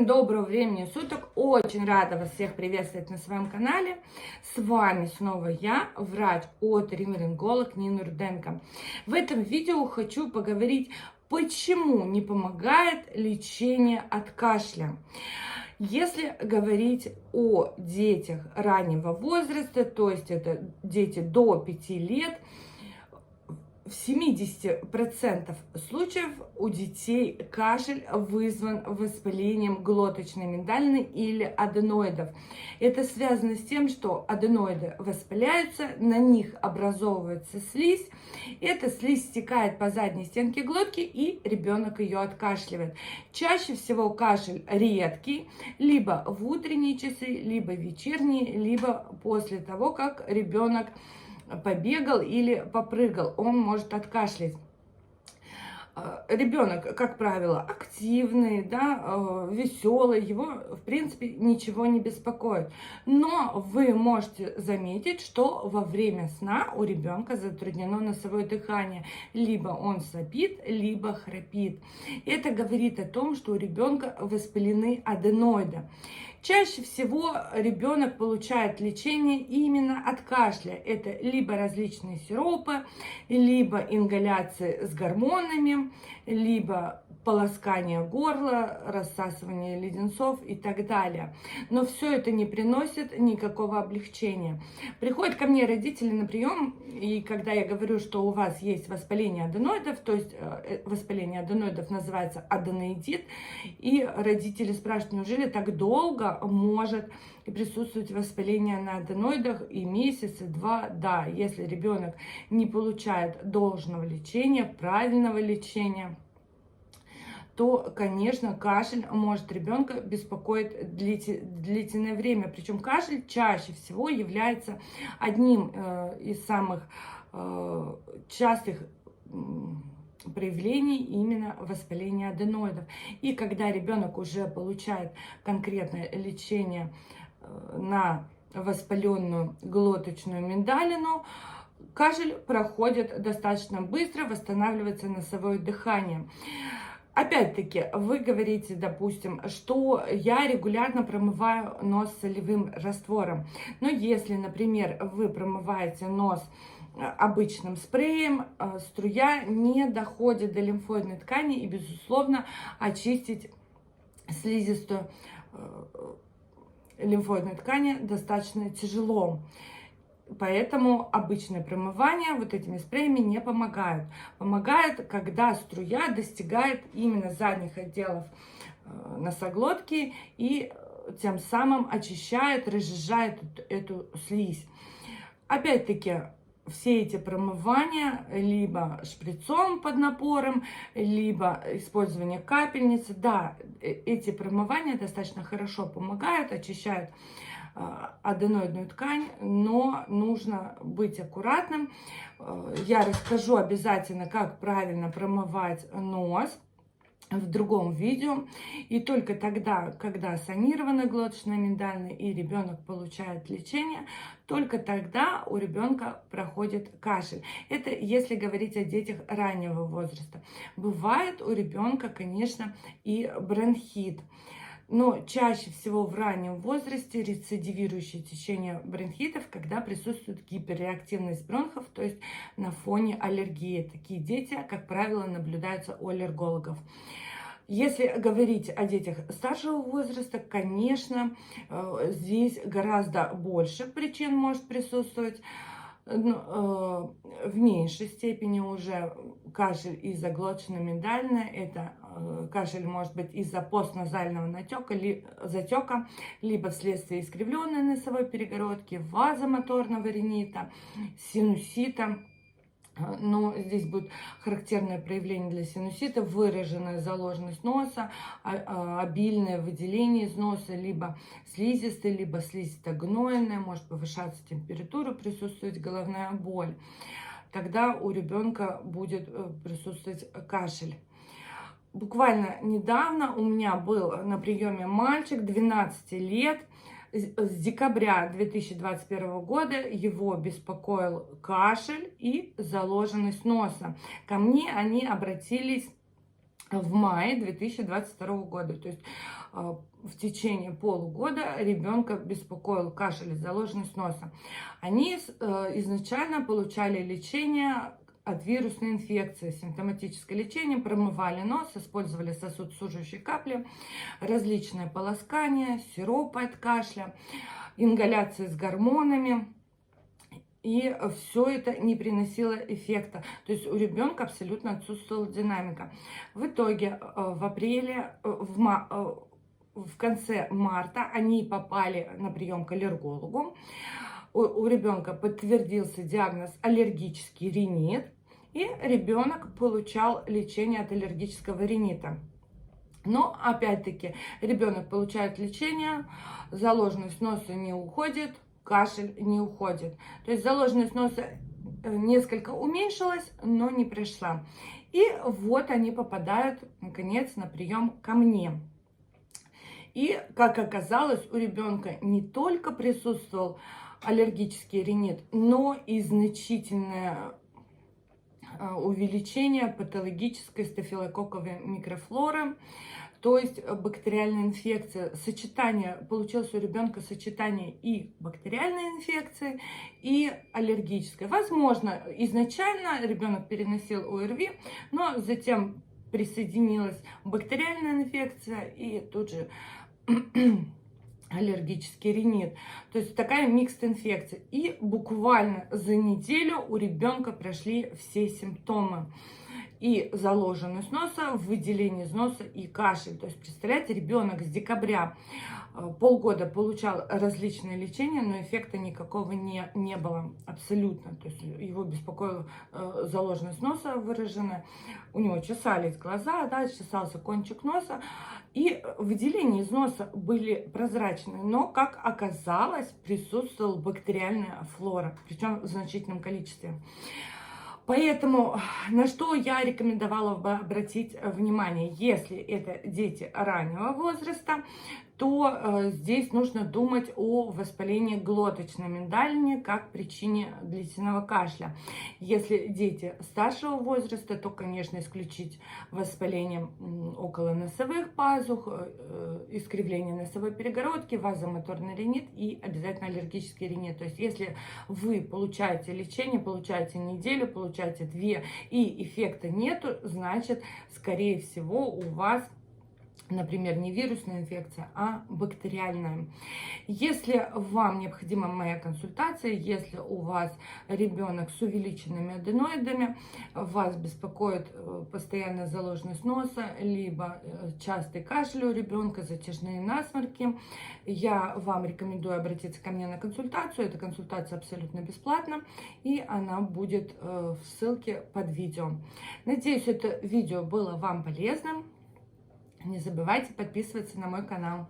доброго времени суток! Очень рада вас всех приветствовать на своем канале. С вами снова я, врач-оториноларинголог Нина Руденко. В этом видео хочу поговорить, почему не помогает лечение от кашля. Если говорить о детях раннего возраста, то есть это дети до 5 лет, в 70% случаев у детей кашель вызван воспалением глоточной миндалины или аденоидов. Это связано с тем, что аденоиды воспаляются, на них образовывается слизь. Эта слизь стекает по задней стенке глотки, и ребенок ее откашливает. Чаще всего кашель редкий, либо в утренние часы, либо вечерние, либо после того, как ребенок побегал или попрыгал, он может откашлять. Ребенок, как правило, активный, веселый, его, в принципе, ничего не беспокоит. Но вы можете заметить, что во время сна у ребенка затруднено носовое дыхание. Либо он сопит, либо храпит. Это говорит о том, что у ребенка воспалены аденоиды. Чаще всего ребенок получает лечение именно от кашля. Это либо различные сиропы, либо ингаляции с гормонами, либо полоскание горла, рассасывание леденцов и так далее. Но все это не приносит никакого облегчения. Приходят ко мне родители на прием, и когда я говорю, что у вас есть воспаление аденоидов, то есть воспаление аденоидов называется аденоидит, и родители спрашивают, неужели так долго может присутствовать воспаление на аденоидах и месяц, и два? Да, если ребенок не получает должного лечения, правильного лечения, то, конечно, кашель может ребенка беспокоить длительное время. Причем кашель чаще всего является одним из самых частых проявлений именно воспаления аденоидов. И когда ребенок уже получает конкретное лечение на воспаленную глоточную миндалину, кашель проходит достаточно быстро, восстанавливается носовое дыхание. Опять-таки, вы говорите, допустим, что я регулярно промываю нос солевым раствором. Но если, например, вы промываете нос обычным спреем, струя не доходит до лимфоидной ткани, и, безусловно, очистить слизистую лимфоидной ткани достаточно тяжело. Поэтому обычное промывание вот этими спреями не помогает. Помогает, когда струя достигает именно задних отделов носоглотки и тем самым очищает, разжижает эту слизь. Опять-таки, все эти промывания либо шприцом под напором, либо использование капельницы, да, эти промывания достаточно хорошо помогают, очищают аденоидную ткань, но нужно быть аккуратным. Я расскажу обязательно, как правильно промывать нос в другом видео. И только тогда, когда санирована глоточная миндалина и ребенок получает лечение, только тогда у ребенка проходит кашель. Это если говорить о детях раннего возраста. Бывает у ребенка, конечно, и бронхит. Но чаще всего в раннем возрасте рецидивирующее течение бронхитов, когда присутствует гиперреактивность бронхов, то есть на фоне аллергии. Такие дети, как правило, наблюдаются у аллергологов. Если говорить о детях старшего возраста, конечно, здесь гораздо больше причин может присутствовать. В меньшей степени уже кашель из-за глоточно-миндальной, это кашель может быть из-за постназального затека, либо вследствие искривленной носовой перегородки, вазомоторного ринита, синусита. Но здесь будет характерное проявление для синусита, выраженная заложенность носа, обильное выделение из носа, либо слизистое, либо слизисто-гнойное, может повышаться температура, присутствовать головная боль. Тогда у ребенка будет присутствовать кашель. Буквально недавно у меня был на приеме мальчик 12 лет. С декабря 2021 года его беспокоил кашель и заложенность носа. Ко мне они обратились в мае 2022 года. То есть в течение полугода ребенка беспокоил кашель и заложенность носа. Они изначально получали лечение от вирусной инфекции, симптоматическое лечение, промывали нос, использовали сосудосуживающие капли, различные полоскания, сиропы от кашля, ингаляции с гормонами. И все это не приносило эффекта. То есть у ребенка абсолютно отсутствовала динамика. В итоге в апреле, в конце марта они попали на прием к аллергологу. У ребенка подтвердился диагноз аллергический ринит, и ребенок получал лечение от аллергического ринита. Но опять-таки ребенок получает лечение, заложенность носа не уходит, кашель не уходит. То есть заложенность носа несколько уменьшилась, но не пришла. И вот они попадают, наконец, на прием ко мне. И, как оказалось, у ребенка не только присутствовал аллергический ринит, но и значительное увеличение патологической стафилококковой микрофлоры, то есть бактериальная инфекция. Получилось у ребенка сочетание и бактериальной инфекции, и аллергической. Возможно, изначально ребенок переносил ОРВИ, но затем присоединилась бактериальная инфекция и тут же аллергический ринит. То есть такая микс-инфекция. И буквально за неделю у ребенка прошли все симптомы. И заложенность носа, выделение из носа и кашель. То есть, представляете, ребенок с декабря полгода получал различные лечения, но эффекта никакого не было абсолютно. То есть его беспокоила заложенность носа выраженная, у него чесались глаза, да, чесался кончик носа, и выделения из носа были прозрачные, но, как оказалось, присутствовала бактериальная флора, причем в значительном количестве. Поэтому на что я рекомендовала бы обратить внимание, если это дети раннего возраста, то здесь нужно думать о воспалении глоточной миндалини как причине длительного кашля. Если дети старшего возраста, то, конечно, исключить воспаление около носовых пазух, искривление носовой перегородки, вазомоторный ринит и обязательно аллергический ринит. То есть если вы получаете лечение, получаете неделю, получаете 2 и эффекта нету, значит, скорее всего, у вас, например, не вирусная инфекция, а бактериальная. Если вам необходима моя консультация, если у вас ребенок с увеличенными аденоидами, вас беспокоит постоянная заложенность носа, либо частый кашель у ребенка, затяжные насморки, я вам рекомендую обратиться ко мне на консультацию. Эта консультация абсолютно бесплатна, и она будет в ссылке под видео. Надеюсь, это видео было вам полезным. Не забывайте подписываться на мой канал.